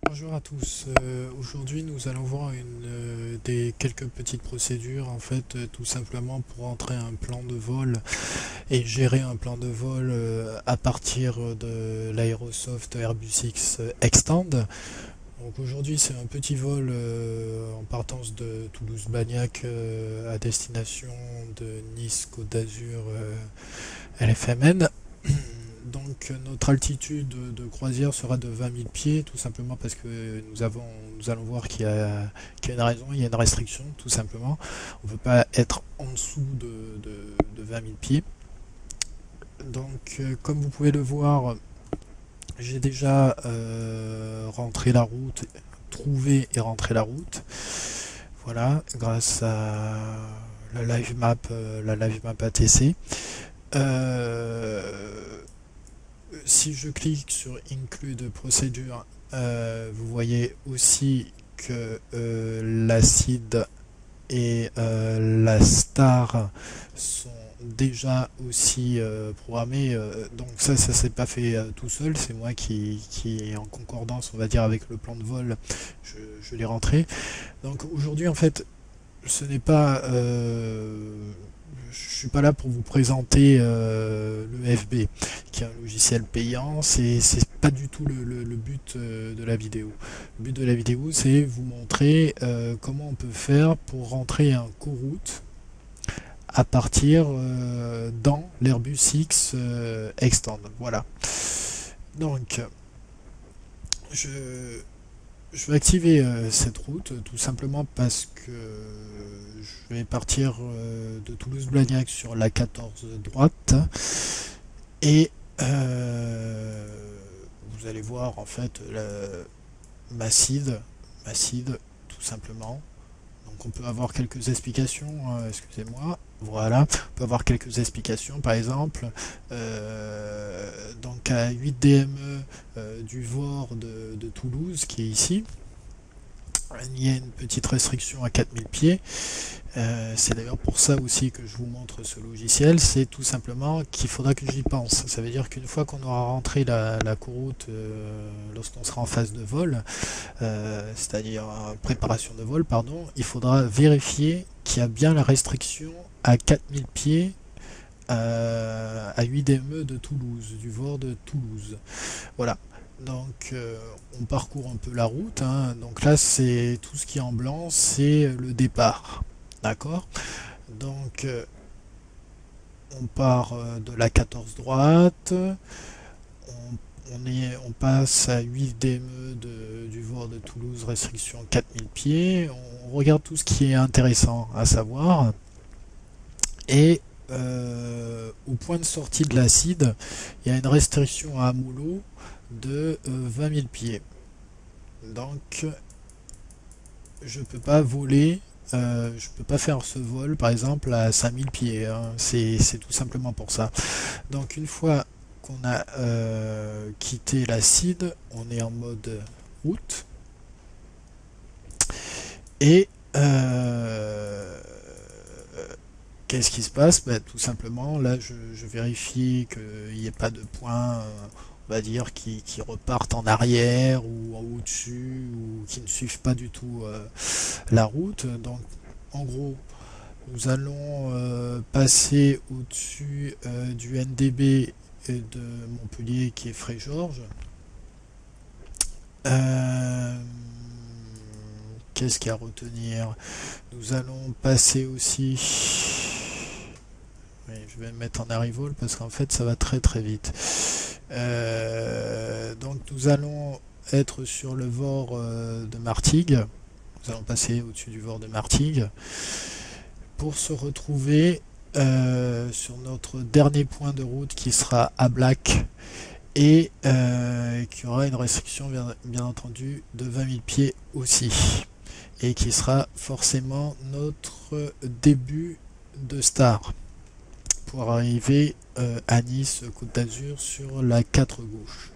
Bonjour à tous. Aujourd'hui, nous allons voir quelques petites procédures, en fait, tout simplement pour entrer un plan de vol et gérer un plan de vol à partir de l'Aerosoft Airbus X Extend. Donc aujourd'hui, c'est un petit vol en partance de Toulouse-Blagnac à destination de Nice-Côte d'Azur LFMN. Donc notre altitude de croisière sera de 20 000 pieds, tout simplement parce que nous allons voir qu'il y a une raison, il y a une restriction, tout simplement. On ne peut pas être en dessous de 20 000 pieds. Donc comme vous pouvez le voir, j'ai déjà rentré la route, trouvé et rentré la route. Voilà, grâce à la live map ATC. Si je clique sur Include Procedure, vous voyez aussi que l'acide et la star sont déjà aussi programmés. Donc ça s'est pas fait tout seul, c'est moi qui en concordance, on va dire, avec le plan de vol, je l'ai rentré. Donc aujourd'hui, en fait, ce n'est pas je suis pas là pour vous présenter le FB, qui est un logiciel payant. C'est pas du tout le but de la vidéo. Le but de la vidéo, c'est vous montrer comment on peut faire pour rentrer un coroute à partir dans l'Airbus X Extend. Voilà. Donc, je, je vais activer cette route tout simplement parce que je vais partir de Toulouse-Blagnac sur la 14 droite et vous allez voir en fait Macide, tout simplement. Donc on peut avoir quelques explications, excusez-moi, voilà, on peut avoir quelques explications, par exemple, donc à 8 DME du VOR de Toulouse, qui est ici, il y a une petite restriction à 4000 pieds. C'est d'ailleurs pour ça aussi que je vous montre ce logiciel, c'est tout simplement qu'il faudra que j'y pense. Ça veut dire qu'une fois qu'on aura rentré la coroute, lorsqu'on sera en phase de vol, c'est-à-dire préparation de vol, pardon, il faudra vérifier qu'il y a bien la restriction à 4000 pieds à 8 DME de Toulouse, du VOR de Toulouse. Voilà. Donc on parcourt un peu la route, hein. Donc là c'est tout ce qui est en blanc, c'est le départ. D'accord. Donc on part de la 14 droite, on passe à 8 DME du VOR de Toulouse, restriction 4000 pieds. On regarde tout ce qui est intéressant à savoir. Et au point de sortie de l'acide, il y a une restriction à Moulot de 20 000 pieds. Donc je peux pas voler, je peux pas faire ce vol par exemple à 5000 pieds, hein. C'est tout simplement pour ça. Donc une fois qu'on a quitté l'acide, on est en mode route et qu'est-ce qui se passe? Tout simplement, là, je vérifie qu'il n'y ait pas de points, on va dire, qui repartent en arrière ou au-dessus, ou qui ne suivent pas du tout la route. Donc, en gros, nous allons passer au-dessus du NDB de Montpellier, qui est Fréjorges. Qu'est-ce qu'il y a à retenir? Nous allons passer aussi... Oui, je vais me mettre en arrivol parce qu'en fait ça va très très vite. Donc nous allons être sur le VOR de Martigues. Nous allons passer au-dessus du VOR de Martigues pour se retrouver sur notre dernier point de route qui sera à Black et qui aura une restriction bien entendu de 20 000 pieds aussi et qui sera forcément notre début de star pour arriver à Nice, Côte d'Azur sur la 4 gauche.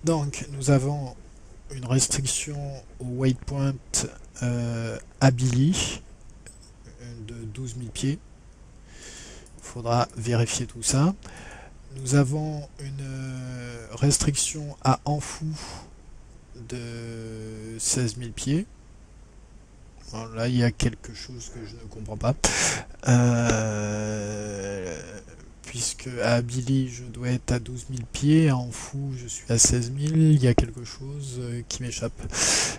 Donc nous avons une restriction au waypoint à Billy de 12 000 pieds. Il faudra vérifier tout ça. Nous avons une restriction à Anfou de 16 000 pieds. Bon, là, il y a quelque chose que je ne comprends pas. Puisque à Billy, je dois être à 12 000 pieds, en fou, je suis à 16 000, il y a quelque chose qui m'échappe.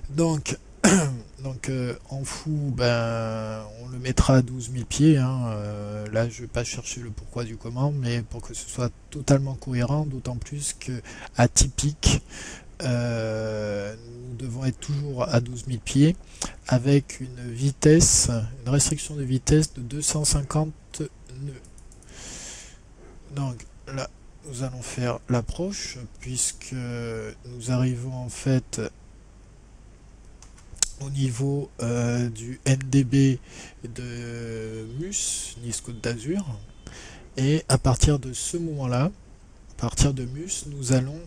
Donc, en fou, ben, on le mettra à 12 000 pieds. Hein. Là, je ne vais pas chercher le pourquoi du comment, mais pour que ce soit totalement cohérent, d'autant plus que atypique, nous devons être toujours à 12 000 pieds avec une vitesse, une restriction de vitesse de 250 nœuds. Donc là, nous allons faire l'approche puisque nous arrivons en fait au niveau du NDB de Mus, Nice Côte d'Azur. Et à partir de ce moment-là, à partir de Mus, nous allons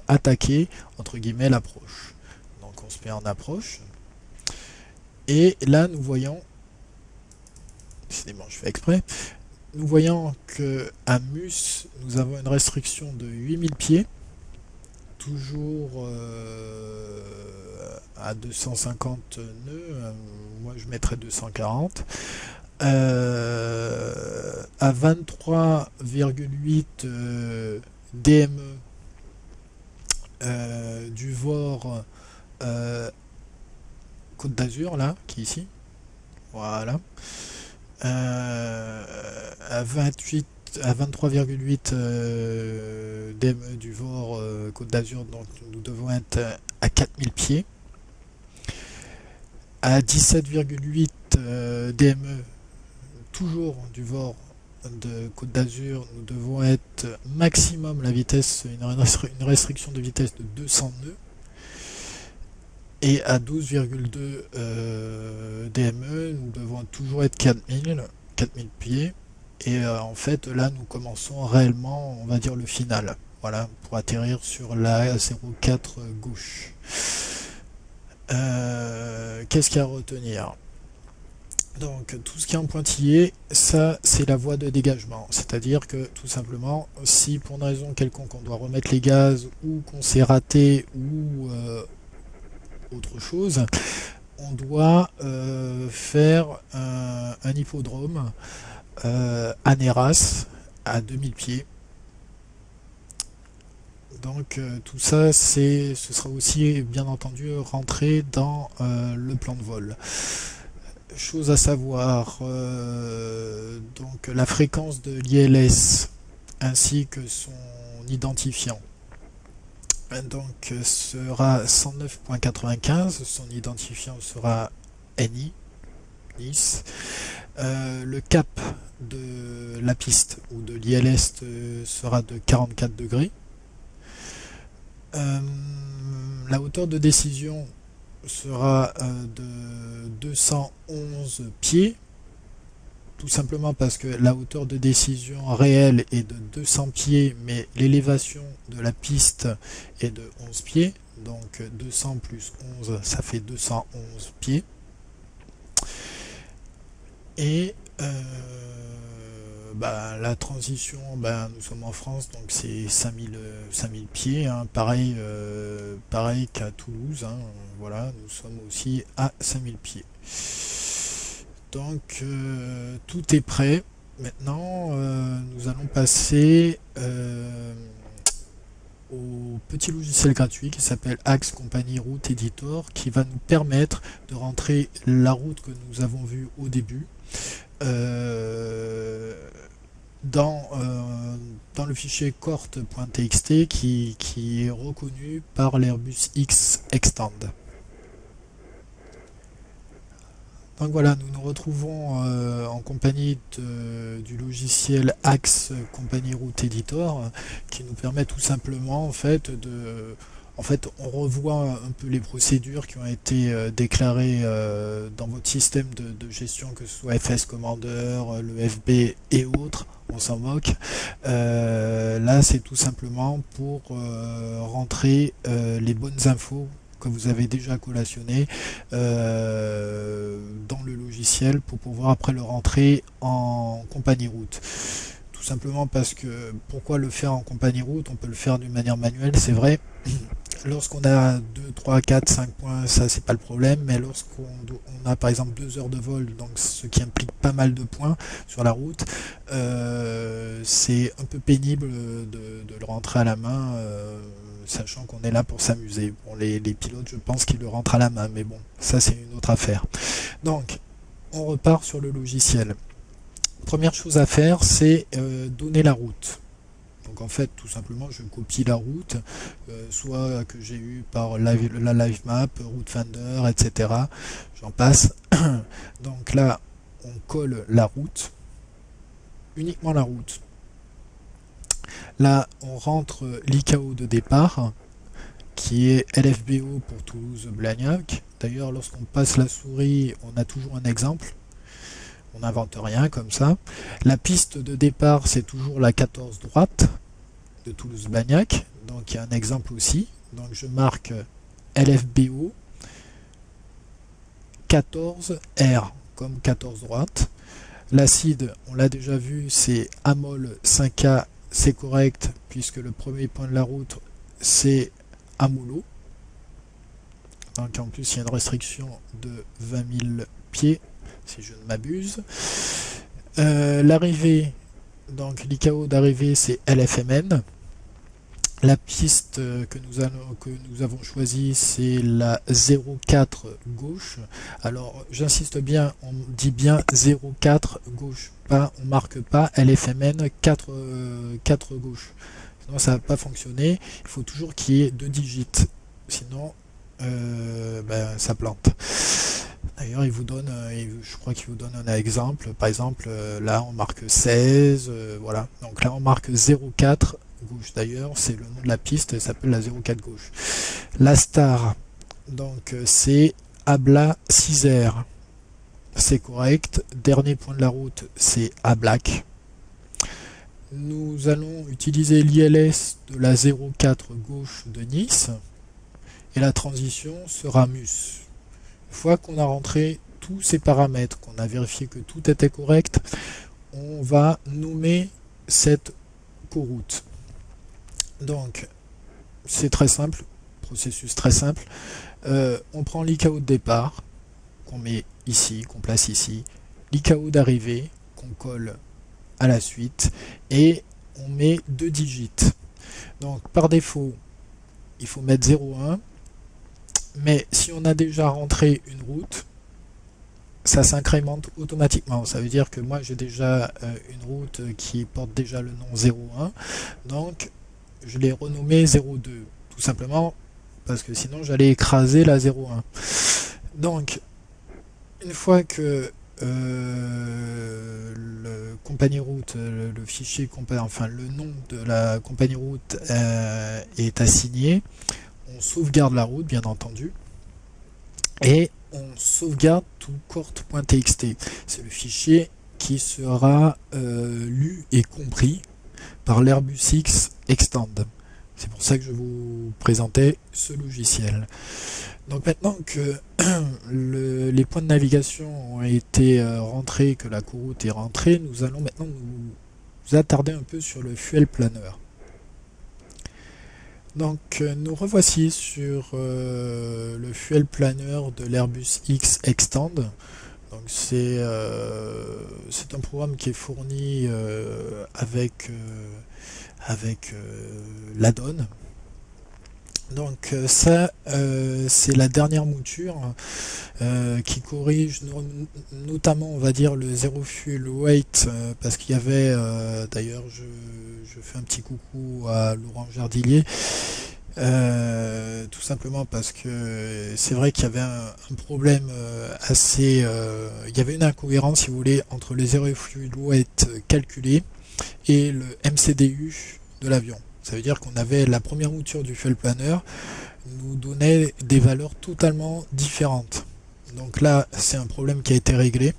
attaquer, entre guillemets, l'approche. Donc on se met en approche. Et là, nous voyons, décidément, je fais exprès, nous voyons qu'à Mus, nous avons une restriction de 8000 pieds, toujours à 250 nœuds, moi je mettrais 240, à 23,8 DME du VOR Côte d'Azur, là, qui est ici, voilà. À 23,8 DME du VOR Côte d'Azur, donc nous devons être à 4000 pieds. À 17,8 DME, toujours du VOR de Côte d'Azur, nous devons être maximum la vitesse, une restriction de vitesse de 200 nœuds. Et à 12,2 DME, nous devons toujours être 4000 pieds. Et en fait, là, nous commençons réellement, on va dire, le final. Voilà, pour atterrir sur la 04 gauche. Qu'est-ce qu'il y a à retenir? Donc, tout ce qui est en pointillé, ça, c'est la voie de dégagement. C'est-à-dire que, tout simplement, si pour une raison quelconque, on doit remettre les gaz, ou qu'on s'est raté, ou autre chose, on doit faire un hippodrome à Néras à 2000 pieds. Donc tout ça, ce sera aussi bien entendu rentré dans le plan de vol. Chose à savoir, donc la fréquence de l'ILS ainsi que son identifiant. Donc sera 109.95, son identifiant sera NI, Nice. Le cap de la piste ou de l'ILS sera de 44 degrés. La hauteur de décision sera de 211 pieds, tout simplement parce que la hauteur de décision réelle est de 200 pieds, mais l'élévation de la piste est de 11 pieds, donc 200 plus 11, ça fait 211 pieds. Et la transition, nous sommes en France, donc c'est 5000 pieds, hein, pareil qu'à Toulouse, hein, voilà, nous sommes aussi à 5000 pieds. Donc tout est prêt. Maintenant, nous allons passer au petit logiciel gratuit qui s'appelle Axe Company Route Editor, qui va nous permettre de rentrer la route que nous avons vue au début dans le fichier cort.txt qui est reconnu par l'Airbus X Extend. Donc voilà, nous nous retrouvons en compagnie du logiciel Axe Company Route Editor qui nous permet tout simplement en fait on revoit un peu les procédures qui ont été déclarées dans votre système de gestion, que ce soit FS Commander, le FB et autres, on s'en moque. Là c'est tout simplement pour rentrer les bonnes infos que vous avez déjà collationné dans le logiciel pour pouvoir après le rentrer en compagnie route. Tout tout simplement parce que, pourquoi le faire en compagnie route? On peut le faire d'une manière manuelle, c'est vrai. Lorsqu'on a 2, 3, 4, 5 points, ça c'est pas le problème, mais lorsqu'on a par exemple 2 heures de vol, donc ce qui implique pas mal de points sur la route, c'est un peu pénible de le rentrer à la main, sachant qu'on est là pour s'amuser. Bon, les pilotes, je pense qu'ils le rentrent à la main, mais bon, ça c'est une autre affaire. Donc, on repart sur le logiciel. Première chose à faire, c'est donner la route. Donc en fait, tout simplement, je copie la route, soit que j'ai eu par la live map, route finder, etc. J'en passe. Donc là, on colle la route, uniquement la route. Là, on rentre l'ICAO de départ, qui est LFBO pour Toulouse-Blagnac. D'ailleurs, lorsqu'on passe la souris, on a toujours un exemple. On n'invente rien comme ça. La piste de départ, c'est toujours la 14 droite de Toulouse-Blagnac. Donc il y a un exemple aussi. Donc je marque LFBO 14R comme 14 droite. L'acide, on l'a déjà vu, c'est Amol 5A, c'est correct puisque le premier point de la route c'est Amolo. Donc en plus il y a une restriction de 20 000 pieds si je ne m'abuse. L'arrivée, donc l'ICAO d'arrivée c'est LFMN. La piste que nous avons choisie c'est la 04 gauche. Alors j'insiste bien, on dit bien 04 gauche, pas, on marque pas LFMN 4 gauche. Sinon ça va pas fonctionner, il faut toujours qu'il y ait 2 digits, sinon ça plante. D'ailleurs, il vous donne, je crois qu'il vous donne un exemple. Par exemple, là, on marque 16, voilà. Donc là, on marque 04 gauche. D'ailleurs, c'est le nom de la piste, elle s'appelle la 04 gauche. La star, donc c'est Abla 6R. C'est correct. Dernier point de la route, c'est Ablac. Nous allons utiliser l'ILS de la 04 gauche de Nice. Et la transition sera MUS. Une fois qu'on a rentré tous ces paramètres, qu'on a vérifié que tout était correct, on va nommer cette coroute. Donc, c'est très simple, processus très simple. On prend l'ICAO de départ, qu'on met ici, qu'on place ici, l'ICAO d'arrivée, qu'on colle à la suite, et on met 2 digits. Donc, par défaut, il faut mettre 0,1. Mais si on a déjà rentré une route, ça s'incrémente automatiquement. Ça veut dire que moi j'ai déjà une route qui porte déjà le nom 01, donc je l'ai renommé 02, tout simplement parce que sinon j'allais écraser la 01. Donc une fois que le compagnie route, le fichier, enfin le nom de la compagnie route est assigné, on sauvegarde la route bien entendu et on sauvegarde tout cort.txt. C'est le fichier qui sera lu et compris par l'Airbus X Extend. C'est pour ça que je vous présentais ce logiciel. Donc maintenant que les points de navigation ont été rentrés, que la coroute est rentrée, nous allons maintenant nous attarder un peu sur le fuel planner. Donc nous revoici sur le fuel planner de l'Airbus X Extend. Donc c'est un programme qui est fourni avec l'add-on. Donc ça c'est la dernière mouture qui corrige notamment on va dire le zero fuel weight parce qu'il y avait d'ailleurs je fais un petit coucou à Laurent Jardillier tout simplement parce que c'est vrai qu'il y avait un problème assez il y avait une incohérence si vous voulez entre le zero fuel weight calculé et le MCDU de l'avion. Ça veut dire qu'on avait la première mouture du fuel planner nous donnait des valeurs totalement différentes. Donc là, c'est un problème qui a été réglé.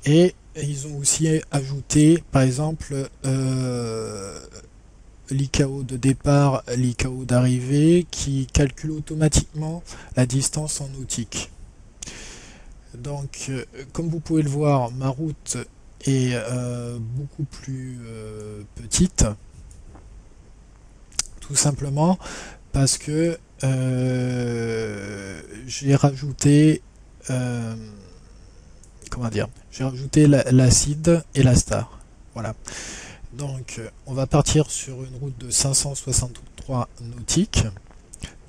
Et ils ont aussi ajouté, par exemple, l'ICAO de départ, l'ICAO d'arrivée, qui calcule automatiquement la distance en nautique. Donc, comme vous pouvez le voir, ma route est beaucoup plus petite, tout simplement parce que j'ai rajouté comment dire, j'ai rajouté l'acide et la star. Voilà. Donc on va partir sur une route de 563 nautiques.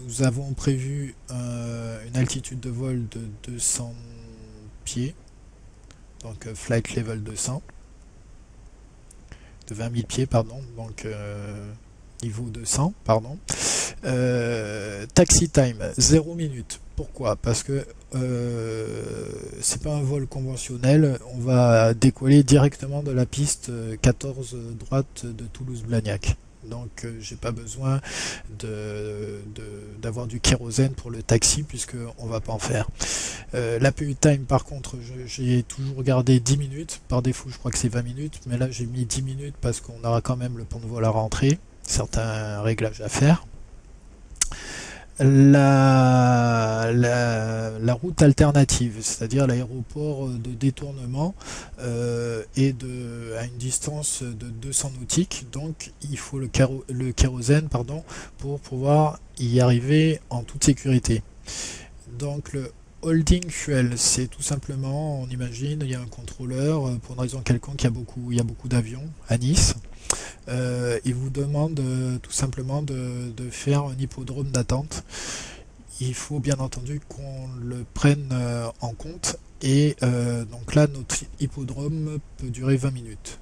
Nous avons prévu une altitude de vol de 200 pieds, donc flight level 200, de 20 000 pieds, pardon, donc niveau 200, pardon. Taxi time, 0 minute. Pourquoi? Parce que c'est pas un vol conventionnel, on va décoller directement de la piste 14 droite de Toulouse-Blagnac. Donc j'ai pas besoin d'avoir du kérosène pour le taxi puisque on va pas en faire. L'APU time par contre j'ai toujours gardé 10 minutes, par défaut je crois que c'est 20 minutes, mais là j'ai mis 10 minutes parce qu'on aura quand même le pont de vol à rentrer, certains réglages à faire. La route alternative, c'est-à-dire l'aéroport de détournement est à une distance de 200 nautiques, donc il faut le kérosène pardon, pour pouvoir y arriver en toute sécurité. Donc le holding fuel, c'est tout simplement, on imagine, il y a un contrôleur, pour une raison quelconque, il y a beaucoup d'avions à Nice. Il vous demande tout simplement de faire un hippodrome d'attente. Il faut bien entendu qu'on le prenne en compte et donc là notre hippodrome peut durer 20 minutes.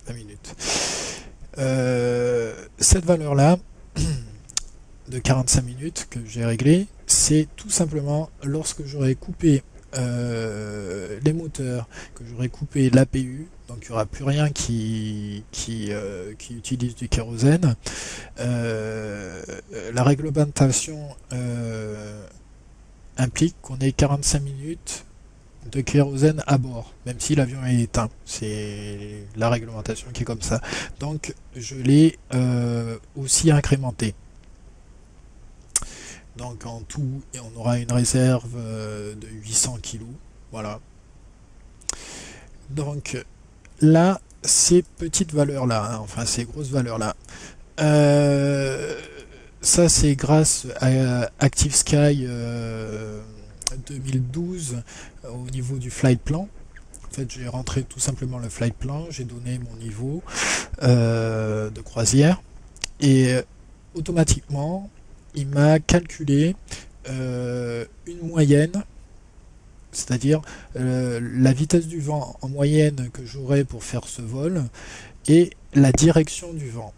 20 minutes. Cette valeur là de 45 minutes que j'ai réglé, c'est tout simplement lorsque j'aurai coupé les moteurs, que j'aurai coupé l'APU, donc il n'y aura plus rien qui utilise du kérosène. La réglementation implique qu'on ait 45 minutes de kérosène à bord, même si l'avion est éteint. C'est la réglementation qui est comme ça. Donc je l'ai aussi incrémenté. Donc en tout, on aura une réserve de 800 kg. Voilà. Donc là, ces petites valeurs-là, hein, enfin ces grosses valeurs-là, ça c'est grâce à Active Sky 2012 au niveau du flight plan. En fait, j'ai rentré tout simplement le flight plan, j'ai donné mon niveau de croisière et automatiquement, il m'a calculé une moyenne, c'est-à-dire la vitesse du vent en moyenne que j'aurai pour faire ce vol et la direction du vent.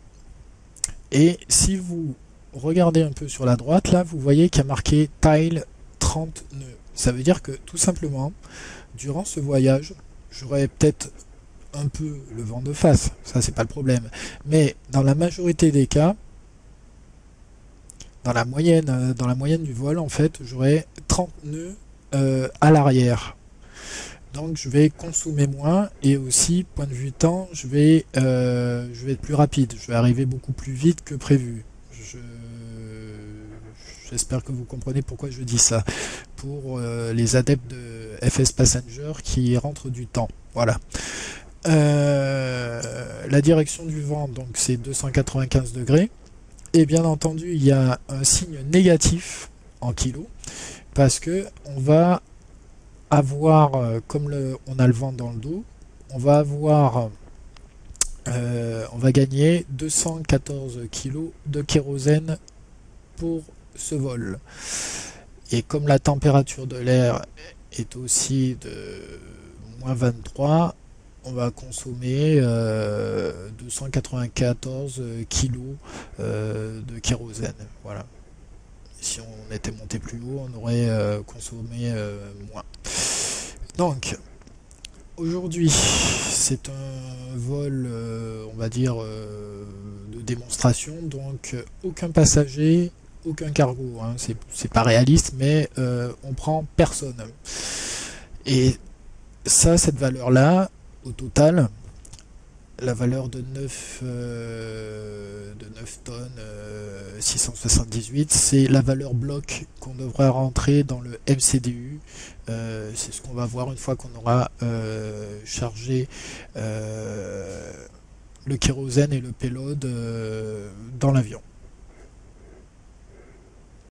Et si vous regardez un peu sur la droite, là, vous voyez qu'il y a marqué Tile 30 nœuds. Ça veut dire que tout simplement, durant ce voyage, j'aurai peut-être un peu le vent de face, ça c'est pas le problème. Mais dans la majorité des cas, dans la moyenne du vol, en fait, j'aurai 30 nœuds à l'arrière. Donc je vais consommer moins et aussi, point de vue temps, je vais être plus rapide. Je vais arriver beaucoup plus vite que prévu. J'espère que vous comprenez pourquoi je dis ça. Pour les adeptes de FS Passenger qui rentrent du temps. Voilà. La direction du vent, donc c'est 295 degrés. Et bien entendu, il y a un signe négatif en kilos parce que on va avoir, comme on a le vent dans le dos, on va avoir, on va gagner 214 kg de kérosène pour ce vol. Et comme la température de l'air est aussi de moins 23, on va consommer 294 kg de kérosène. Voilà. Si on était monté plus haut, on aurait consommé moins. Donc, aujourd'hui, c'est un vol, on va dire, de démonstration. Donc, aucun passager, aucun cargo. Hein. C'est pas réaliste, mais on prend personne. Et ça, cette valeur-là, au total, la valeur de 9 tonnes 678, c'est la valeur bloc qu'on devra rentrer dans le MCDU. C'est ce qu'on va voir une fois qu'on aura chargé le kérosène et le payload dans l'avion.